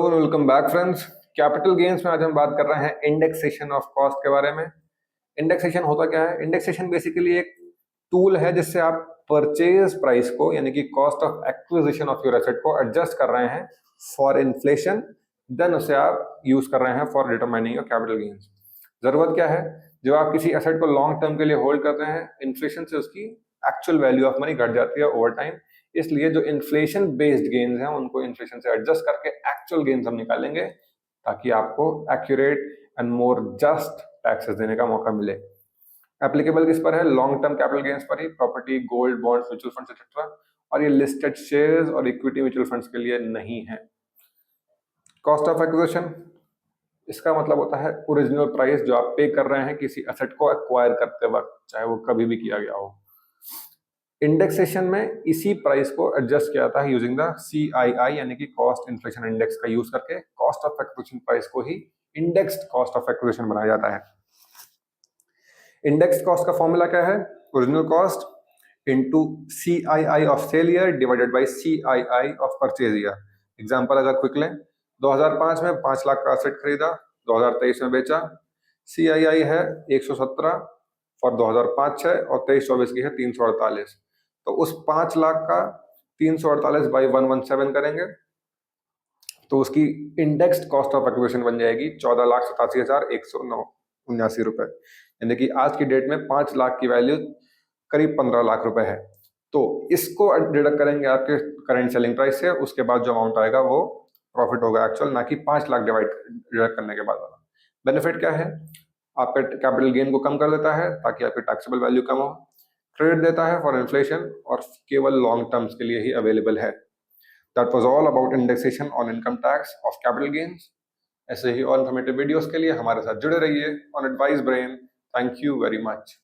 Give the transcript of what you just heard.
Welcome back friends. Capital gains में आज हम बात कर रहे हैं इंडेक्सेशन ऑफ कॉस्ट के बारे में। इंडेक्सेशन होता क्या है? इंडेक्सेशन बेसिकली एक टूल है जिससे आप परचेज प्राइस को यानी कि cost of acquisition of your asset को एडजस्ट कर रहे हैं फॉर इन्फ्लेशन, देन उसे आप यूज कर रहे हैं for determining your capital gains. जरूरत क्या है? जब आप किसी एसेट को लॉन्ग टर्म के लिए होल्ड करते हैं, इन्फ्लेशन से उसकी एक्चुअल वैल्यू ऑफ मनी घट जाती है ओवर टाइम। इसलिए जो इन्फ्लेशन बेस्ड गेन्स हैं उनको इन्फ्लेशन से एडजस्ट करके एक्चुअल गेन्स हम निकालेंगे ताकि आपको accurate and more just taxes देने का मौका मिले। एप्लीकेबल किस पर है? लॉन्ग टर्म कैपिटल गेन्स पर ही, property, gold, bonds, mutual funds etcetera. और ये लिस्टेड शेयर्स और इक्विटी म्यूचुअल फंड्स के लिए नहीं है। कॉस्ट ऑफ एक्विजिशन, इसका मतलब होता है ओरिजिनल प्राइस जो आप पे कर रहे हैं किसी एसेट को एक्वायर करते वक्त, चाहे वो कभी भी किया गया हो। इंडेक्सेशन में इसी प्राइस को एडजस्ट किया जाता है यूजिंग द CII यानी कि कॉस्ट इन्फ्लेशन इंडेक्स का यूज करके कॉस्ट ऑफ एक्विजिशन प्राइस को ही इंडेक्स्ड कॉस्ट ऑफ एक्विजिशन बनाया जाता है। इंडेक्स कॉस्ट का फॉर्मूला क्या है? Original cost into CII of sale year divided by CII of purchase year. Example अगर क्विक लें, 2005 में 5 लाख का एसेट खरीदा, 2023 में बेचा, CII है 117 फॉर 2005-6 और 23-24 की है 348। तो उस 5 लाख का 348 बाई 117 करेंगे तो उसकी इंडेक्स्ड कॉस्ट ऑफ एक्विजिशन बन जाएगी 14,87,179 रुपए। यानी कि आज की डेट में 5 लाख की वैल्यू करीब 15 लाख रुपए है। तो इसको डिडक्ट करेंगे आपके करंट सेलिंग प्राइस से, उसके बाद जो अमाउंट आएगा वो प्रॉफिट होगा एक्चुअल, ना कि 5 लाख डिडक्ट करने के बाद वाला। बेनिफिट क्या है? आपके कैपिटल गेन को कम कर देता है ताकि आपकी टैक्सेबल वैल्यू कम हो। क्रेडिट देता है फॉर इन्फ्लेशन और केवल लॉन्ग टर्म्स के लिए ही अवेलेबल है। That was all about indexation on income tax of capital gains. ऐसे ही और इन्फॉर्मेटिव वीडियोस के लिए हमारे साथ जुड़े रहिए on advice brain. Thank you very much.